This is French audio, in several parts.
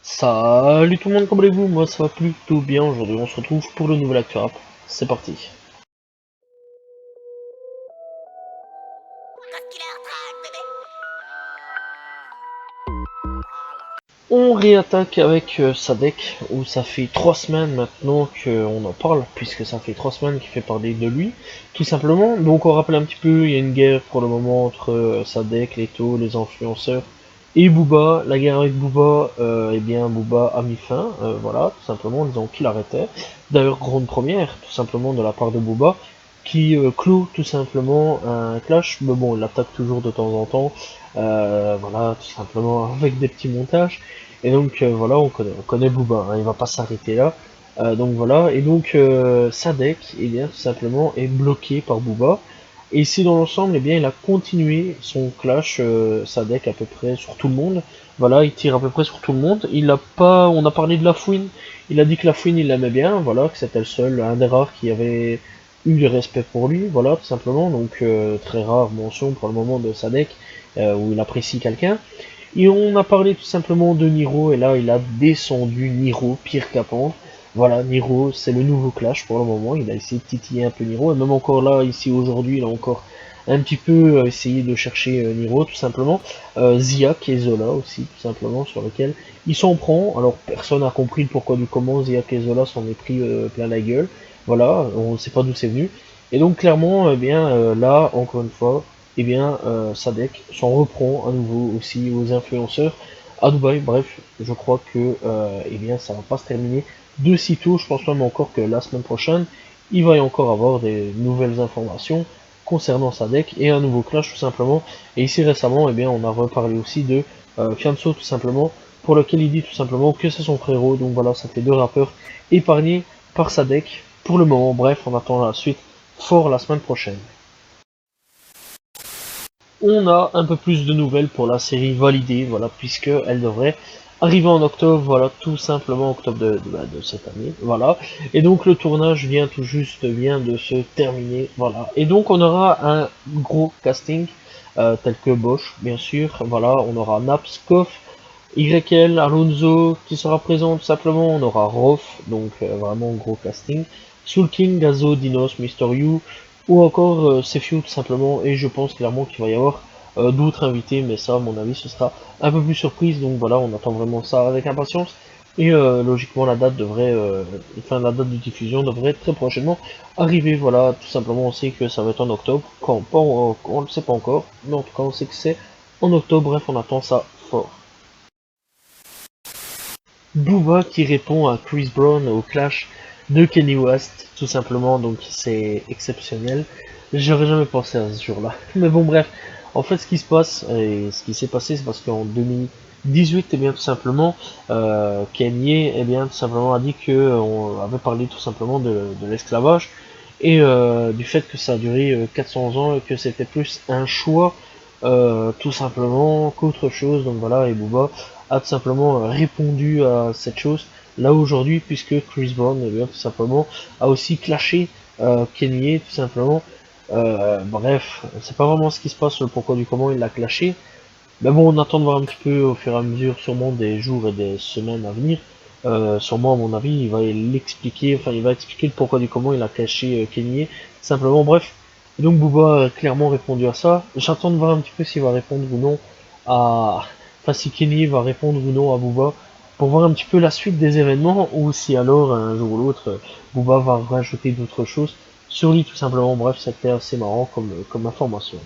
Salut tout le monde, comment allez-vous? Moi ça va plutôt bien. Aujourd'hui on se retrouve pour le nouvel Actu Rap. C'est parti. On réattaque avec Sadek, où ça fait 3 semaines maintenant qu'on en parle, puisque ça fait 3 semaines qu'il fait parler de lui, tout simplement. Donc on rappelle un petit peu, il y a une guerre pour le moment entre Sadek, Leto, les influenceurs, et Booba. La guerre avec Booba, eh bien Booba a mis fin, voilà, tout simplement, en disant qu'il arrêtait. D'ailleurs, grande première, tout simplement, de la part de Booba, qui clôt tout simplement un clash, mais bon, il l'attaque toujours de temps en temps, voilà, tout simplement, avec des petits montages. Et donc voilà, on connaît Booba, hein, il va pas s'arrêter là. Donc voilà, et donc Sadek, eh bien, tout simplement, est bloqué par Booba. Et ici dans l'ensemble, eh bien, il a continué son clash Sadek à peu près sur tout le monde. Voilà, il tire à peu près sur tout le monde. Il a pas, on a parlé de La Fouine. Il a dit que La Fouine il l'aimait bien, voilà, que c'était le seul, un des rares qui avait eu du respect pour lui, voilà, tout simplement. Donc très rare mention pour le moment de Sadek où il apprécie quelqu'un. Et on a parlé tout simplement de Niro, et là il a descendu Niro, pire qu'Apprendre. Voilà, Niro, c'est le nouveau Clash pour le moment, il a essayé de titiller un peu Niro, et même encore là, ici aujourd'hui, il a encore un petit peu essayé de chercher Niro, tout simplement. Ziak et Zola aussi, tout simplement, sur lequel il s'en prend. Alors personne n'a compris le pourquoi du comment Ziak et Zola s'en est pris plein la gueule. Voilà, on ne sait pas d'où c'est venu. Et donc clairement, eh bien, là, encore une fois, eh bien, Sadek s'en reprend à nouveau aussi aux influenceurs à Dubaï. Bref, je crois que eh bien, ça va pas se terminer de sitôt. Je pense même encore que la semaine prochaine, il va y encore avoir des nouvelles informations concernant Sadek et un nouveau clash tout simplement. Et ici récemment, eh bien, on a reparlé aussi de Fianso tout simplement, pour lequel il dit tout simplement que c'est son frérot. Donc voilà, ça fait deux rappeurs épargnés par Sadek pour le moment. Bref, on attend la suite fort la semaine prochaine. On a un peu plus de nouvelles pour la série validée, voilà, puisque elle devrait arriver en octobre, voilà, tout simplement octobre de cette année, voilà. Et donc le tournage vient tout juste, vient de se terminer, voilà. Et donc on aura un gros casting, tel que Bosch, bien sûr, voilà, on aura Naps, Koff, YL, Alonso qui sera présent tout simplement, on aura Roth, donc vraiment gros casting, Soul King, Gazo, Dinos, Mister You, ou encore Sefiu tout simplement, et je pense clairement qu'il va y avoir d'autres invités, mais ça à mon avis ce sera un peu plus surprise, donc voilà, on attend vraiment ça avec impatience, et logiquement la date devrait, enfin la date de diffusion devrait très prochainement arriver, voilà, tout simplement on sait que ça va être en octobre, quand, pas, on ne le sait pas encore, mais en tout cas on sait que c'est en octobre, bref on attend ça fort. Booba qui répond à Chris Brown au clash de Kenny West, tout simplement, donc c'est exceptionnel. J'aurais jamais pensé à ce jour-là. Mais bon, bref, en fait, ce qui se passe, et ce qui s'est passé, c'est parce qu'en 2018, eh bien, tout simplement, Kanye, eh bien, tout simplement, a dit que on avait parlé tout simplement de l'esclavage, et du fait que ça a duré 400 ans, et que c'était plus un choix, tout simplement, qu'autre chose, donc voilà, et Booba a tout simplement répondu à cette chose là aujourd'hui, puisque Chris Brown eh bien, tout simplement a aussi clashé Kanye tout simplement. Bref, c'est pas vraiment ce qui se passe, le pourquoi du comment il l'a clashé, mais bon, on attend de voir un petit peu au fur et à mesure, sûrement des jours et des semaines à venir. Sûrement, à mon avis, il va l'expliquer, enfin, il va expliquer le pourquoi du comment il a caché Kanye, simplement. Bref, et donc Booba a clairement répondu à ça. J'attends de voir un petit peu s'il va répondre ou non à, enfin, si Kanye va répondre ou non à Booba, pour voir un petit peu la suite des événements, ou si alors un jour ou l'autre, Booba va rajouter d'autres choses sur lui, tout simplement. Bref, c'était assez marrant comme information.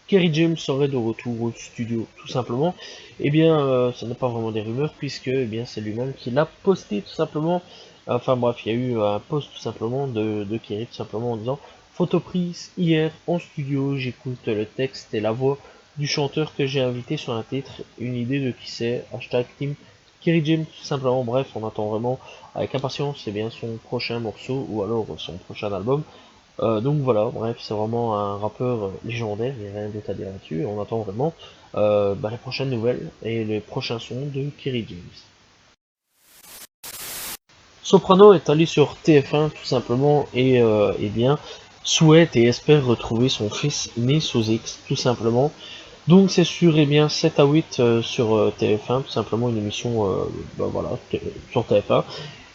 Kerry James serait de retour au studio, tout simplement. Eh bien, ce n'est pas vraiment des rumeurs, puisque eh bien, c'est lui-même qui l'a posté, tout simplement. Enfin bref, il y a eu un post, tout simplement, de Kerry, tout simplement, en disant photo prise hier en studio, j'écoute le texte et la voix du chanteur que j'ai invité sur un titre, une idée de qui c'est, hashtag team Kerry James, tout simplement. Bref, on attend vraiment avec impatience, c'est bien son prochain morceau, ou alors son prochain album. Donc voilà, bref, c'est vraiment un rappeur légendaire, il n'y a rien d'autre à dire là-dessus, on attend vraiment les prochaines nouvelles et les prochains sons de Kerry James. Soprano est allé sur TF1 tout simplement et bien souhaite et espère retrouver son fils né sous X tout simplement. Donc c'est sur et bien 7 à 8 sur TF1 tout simplement, une émission voilà sur TF1,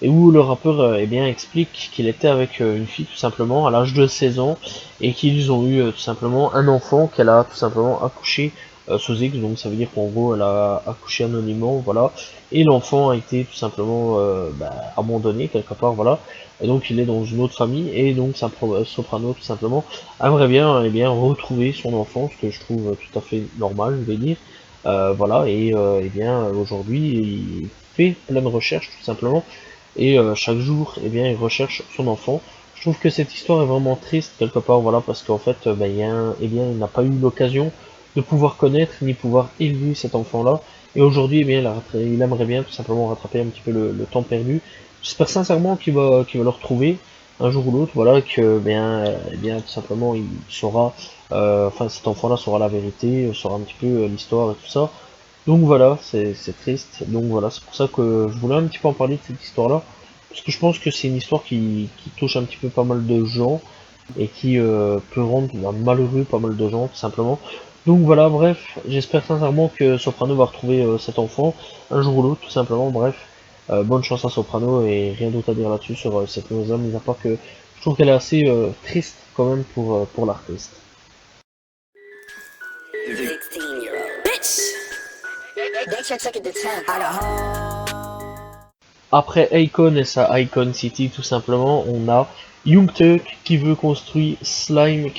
et où le rappeur eh bien explique qu'il était avec une fille tout simplement à l'âge de 16 ans et qu'ils ont eu tout simplement un enfant qu'elle a tout simplement accouché sous X, donc ça veut dire qu'en gros elle a accouché anonymement, voilà, et l'enfant a été tout simplement abandonné quelque part, voilà, et donc il est dans une autre famille, et donc Soprano tout simplement aimerait bien, eh bien retrouver son enfant, ce que je trouve tout à fait normal, je vais dire, voilà, et eh bien aujourd'hui il fait plein de recherches tout simplement, et chaque jour, eh bien, il recherche son enfant. Je trouve que cette histoire est vraiment triste quelque part, voilà, parce qu'en fait, eh bien, il n'a pas eu l'occasion de pouvoir connaître ni pouvoir élever cet enfant-là. Et aujourd'hui, eh bien, il aimerait bien tout simplement rattraper un petit peu le temps perdu. J'espère sincèrement qu'il va le retrouver un jour ou l'autre, voilà, que eh bien, tout simplement, il saura, enfin, cet enfant-là saura la vérité, saura un petit peu l'histoire et tout ça. Donc voilà, c'est triste. Donc voilà, c'est pour ça que je voulais un petit peu en parler de cette histoire-là. Parce que je pense que c'est une histoire qui touche un petit peu pas mal de gens et qui peut rendre malheureux pas mal de gens, tout simplement. Donc voilà, bref, j'espère sincèrement que Soprano va retrouver cet enfant un jour ou l'autre, tout simplement. Bref, bonne chance à Soprano et rien d'autre à dire là-dessus sur cette nouvelle, mis à part que je trouve qu'elle est assez triste quand même pour l'artiste. Après Akon et sa Icon City, tout simplement, on a Young Thug qui veut construire Slime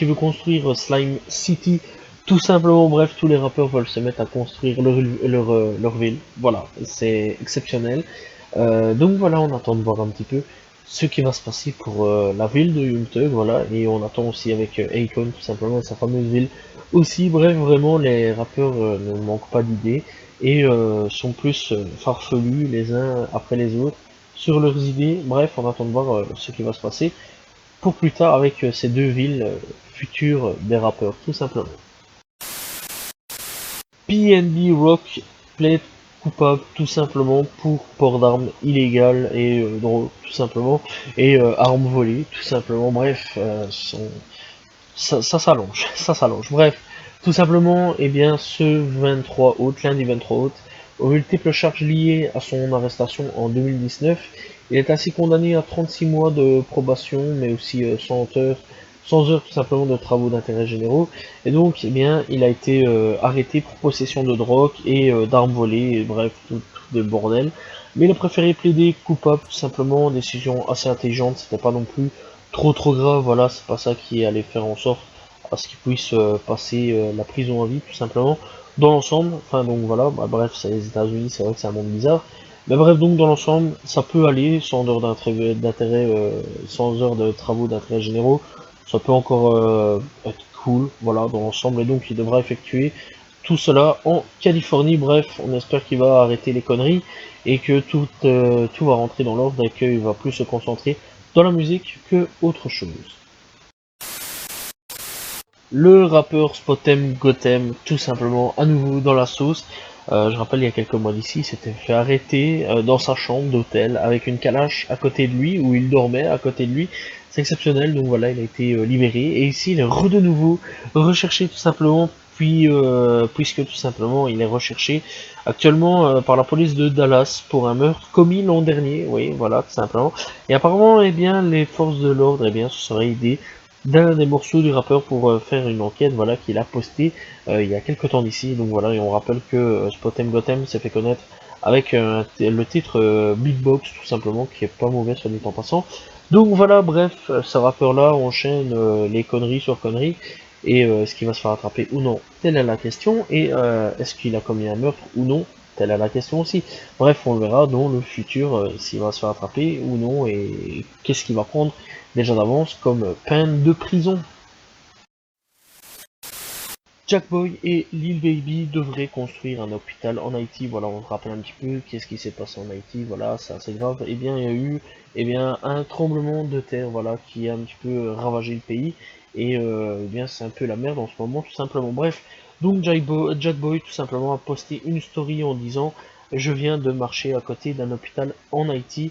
City, tout simplement. Bref, tous les rappeurs veulent se mettre à construire leur ville. Voilà, c'est exceptionnel. Donc voilà, on attend de voir un petit peu ce qui va se passer pour la ville de Young Thug, voilà, et on attend aussi avec Akon, tout simplement, et sa fameuse ville aussi. Bref, vraiment, les rappeurs ne manquent pas d'idées et sont plus farfelus les uns après les autres sur leurs idées. Bref, on attend de voir ce qui va se passer pour plus tard avec ces deux villes futures des rappeurs, tout simplement. PNB Rock plaide coupable tout simplement pour port d'armes illégales et drogue, tout simplement, et armes volées, tout simplement. Bref, ça s'allonge, ça s'allonge. Bref, tout simplement, eh bien, ce 23 août, lundi 23 août, aux multiples charges liées à son arrestation en 2019, il est ainsi condamné à 36 mois de probation, mais aussi 100 heures tout simplement de travaux d'intérêt généraux. Et donc, eh bien, il a été arrêté pour possession de drogue et d'armes volées, et bref, tout des bordels. Mais il a préféré plaider coupable, tout simplement, décision assez intelligente, c'était pas non plus trop grave, voilà, c'est pas ça qui allait faire en sorte à ce qu'il puisse passer la prison à vie, tout simplement, dans l'ensemble. Enfin, donc voilà, bref, c'est les États-Unis, c'est vrai que c'est un monde bizarre. Mais bref, donc dans l'ensemble, ça peut aller, sans heures d'intérêt, sans heures de travaux d'intérêt généraux, ça peut encore être cool, voilà, dans l'ensemble, et donc il devra effectuer tout cela en Californie. Bref, on espère qu'il va arrêter les conneries et que tout va rentrer dans l'ordre et qu'il va plus se concentrer dans la musique que autre chose. Le rappeur Spotem Gotham, tout simplement, à nouveau dans la sauce. Je rappelle, il y a quelques mois d'ici, il s'était fait arrêter dans sa chambre d'hôtel avec une calache à côté de lui, où il dormait à côté de lui. C'est exceptionnel, donc voilà, il a été libéré. Et ici, il est de nouveau recherché tout simplement, puisque tout simplement, il est recherché actuellement par la police de Dallas pour un meurtre commis l'an dernier. Oui, voilà, tout simplement. Et apparemment, eh bien, les forces de l'ordre, eh bien, se seraient aidées d'un des morceaux du rappeur pour faire une enquête, voilà, qu'il a posté il y a quelques temps d'ici. Donc voilà, et on rappelle que Spotem Gotham s'est fait connaître avec le titre Big Box, tout simplement, qui est pas mauvais sur dit en passant. Donc voilà, bref, ce rappeur-là enchaîne les conneries sur conneries, et est-ce qu'il va se faire attraper ou non, telle est la question, et est-ce qu'il a commis un meurtre ou non, telle est la question aussi. Bref, on le verra dans le futur, s'il va se faire attraper ou non, et qu'est-ce qu'il va prendre déjà d'avance comme peine de prison. Jackboy et Lil Baby devraient construire un hôpital en Haïti. Voilà, on se rappelle un petit peu qu'est-ce qui s'est passé en Haïti. Voilà, c'est assez grave. Eh bien, il y a eu un tremblement de terre, voilà, qui a un petit peu ravagé le pays. Et eh bien, c'est un peu la merde en ce moment, tout simplement. Bref, donc Jackboy tout simplement a posté une story en disant: je viens de marcher à côté d'un hôpital en Haïti.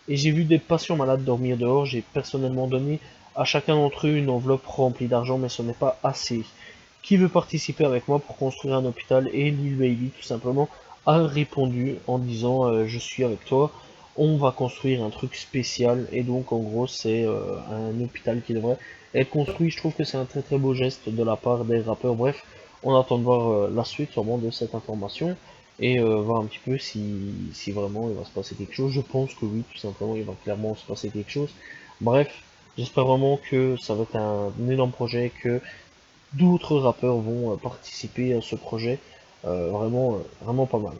et j'ai vu des patients malades dormir dehors. J'ai personnellement donné à chacun d'entre eux une enveloppe remplie d'argent, mais ce n'est pas assez. Qui veut participer avec moi pour construire un hôpital? Et Lil Baby tout simplement a répondu en disant je suis avec toi, on va construire un truc spécial. Et donc en gros c'est un hôpital qui devrait être construit. Je trouve que c'est un très très beau geste de la part des rappeurs. Bref, on attend de voir la suite sûrement de cette information et voir un petit peu si vraiment il va se passer quelque chose. Je pense que oui, tout simplement il va clairement se passer quelque chose. Bref, j'espère vraiment que ça va être un énorme projet, que d'autres rappeurs vont participer à ce projet. Vraiment pas mal.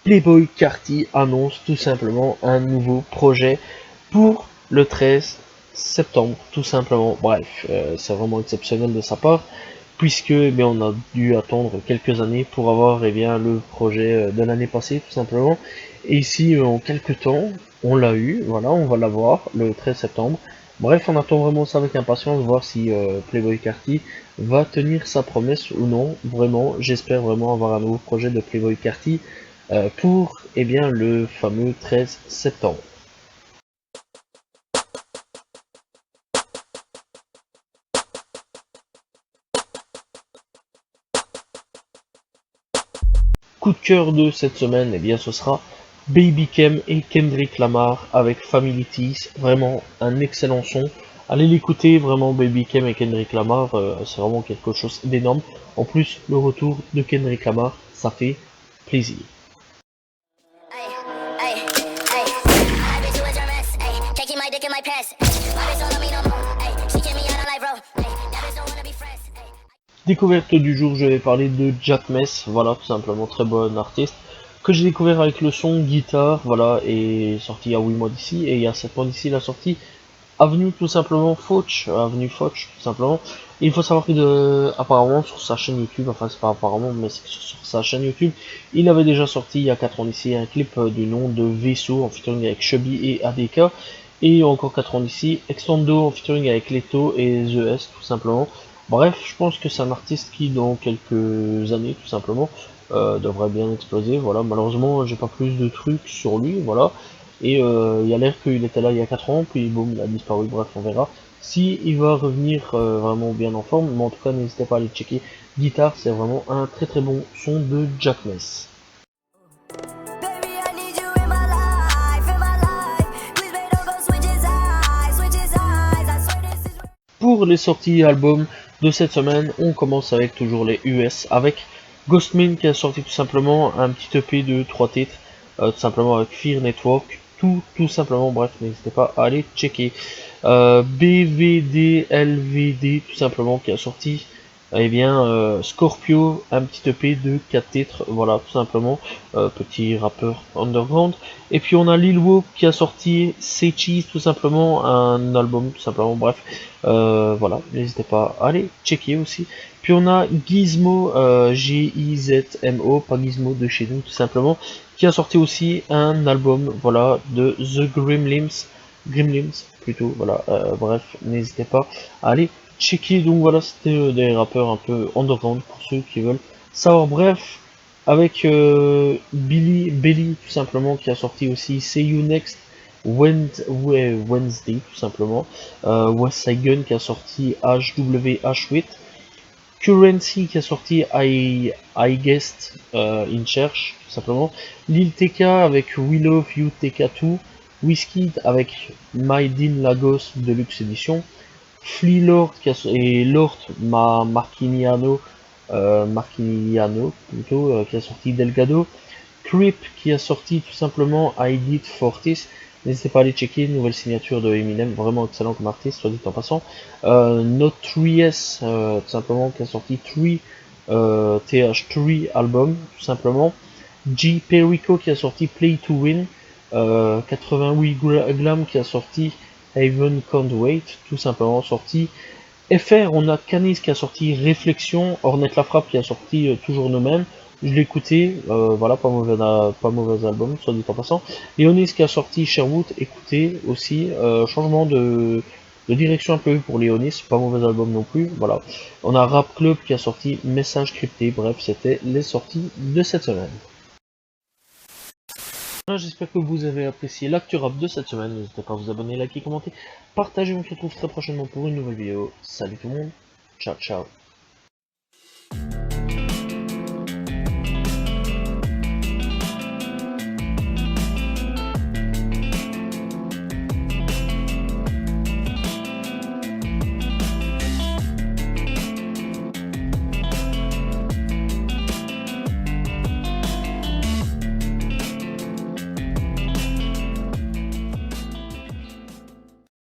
Playboi Carti annonce tout simplement un nouveau projet pour le 13 septembre, tout simplement. Bref, c'est vraiment exceptionnel de sa part, puisque eh bien, on a dû attendre quelques années pour avoir eh bien, le projet de l'année passée, tout simplement. Et ici, en quelques temps, on l'a eu, voilà, on va l'avoir le 13 septembre. Bref, on attend vraiment ça avec impatience, voir si Playboi Carti va tenir sa promesse ou non. Vraiment, j'espère vraiment avoir un nouveau projet de Playboi Carti pour eh bien, le fameux 13 septembre. Coup de cœur de cette semaine, eh bien ce sera Baby Kem et Kendrick Lamar avec Family Tees. Vraiment un excellent son. Allez l'écouter, vraiment Baby Kem et Kendrick Lamar, c'est vraiment quelque chose d'énorme. En plus, le retour de Kendrick Lamar, ça fait plaisir. Découverte du jour, je vais parler de Jack Mess, voilà, tout simplement, très bon artiste, que j'ai découvert avec le son guitare, voilà, et sorti il y a 8 mois d'ici, et il y a 7 mois d'ici, la sortie Avenue tout simplement Foch, Avenue Foch tout simplement. Et il faut savoir que apparemment sur sa chaîne YouTube, enfin c'est pas apparemment mais c'est sur sa chaîne YouTube, il avait déjà sorti il y a 4 ans d'ici un clip du nom de Vaisseau en featuring avec Chubby et ADK. Et encore 4 ans d'ici, Extendo en featuring avec Leto et The S tout simplement. Bref, je pense que c'est un artiste qui dans quelques années tout simplement devrait bien exploser. Voilà, malheureusement j'ai pas plus de trucs sur lui, voilà. Et il y a l'air qu'il était là il y a 4 ans, puis boum, il a disparu, bref, on verra. Si il va revenir vraiment bien en forme, mais en tout cas, n'hésitez pas à aller checker. Guitare, c'est vraiment un très très bon son de Jack Mess. Pour les sorties albums de cette semaine, on commence avec toujours les US, avec Ghostman qui a sorti tout simplement un petit EP de 3 titres, tout simplement avec Fear Network, tout simplement, bref, n'hésitez pas à aller checker. BVDLVD tout simplement qui a sorti eh bien Scorpio, un petit EP de 4 titres, voilà tout simplement, petit rappeur underground. Et puis on a Lil Whoop qui a sorti Say Cheese tout simplement, un album tout simplement, bref, voilà, n'hésitez pas à aller checker aussi. Puis on a Gizmo, Gizmo, pas Gizmo de chez nous tout simplement, qui a sorti aussi un album, voilà, de The Gremlins plutôt, voilà, bref, n'hésitez pas à aller checker. Donc voilà, c'était des rappeurs un peu underground pour ceux qui veulent savoir. Bref, avec Belly tout simplement qui a sorti aussi See You Next Wednesday tout simplement, West Side Gun qui a sorti HWH8, Currency qui a sorti I Guessed In Church tout simplement, Lil TK avec We Love You TK2, Whiskey avec My Dean Lagos Deluxe Edition, Flea Lord et Lord Marquiniano plutôt, qui a sorti Delgado, Creep qui a sorti tout simplement I Did Fortis. N'hésitez pas à aller checker, nouvelle signature de Eminem, vraiment excellent comme artiste, soit dit en passant. Notorious, tout simplement, qui a sorti 3 TH3 album, tout simplement. G. Perico qui a sorti Play to Win. 88 Glam qui a sorti Haven Can't Wait, tout simplement sorti. FR, on a Canis qui a sorti Réflexion, Ornette la Frappe qui a sorti Toujours nos mêmes. Je l'ai écouté, voilà, pas mauvais album, soit dit en passant. Léonis qui a sorti Sherwood, écoutez aussi, changement de direction un peu pour Léonis, pas mauvais album non plus, voilà. On a Rap Club qui a sorti Message Crypté, bref, c'était les sorties de cette semaine. J'espère que vous avez apprécié l'actu rap de cette semaine. N'hésitez pas à vous abonner, liker, commenter, partager. On se retrouve très prochainement pour une nouvelle vidéo. Salut tout le monde. Ciao, ciao.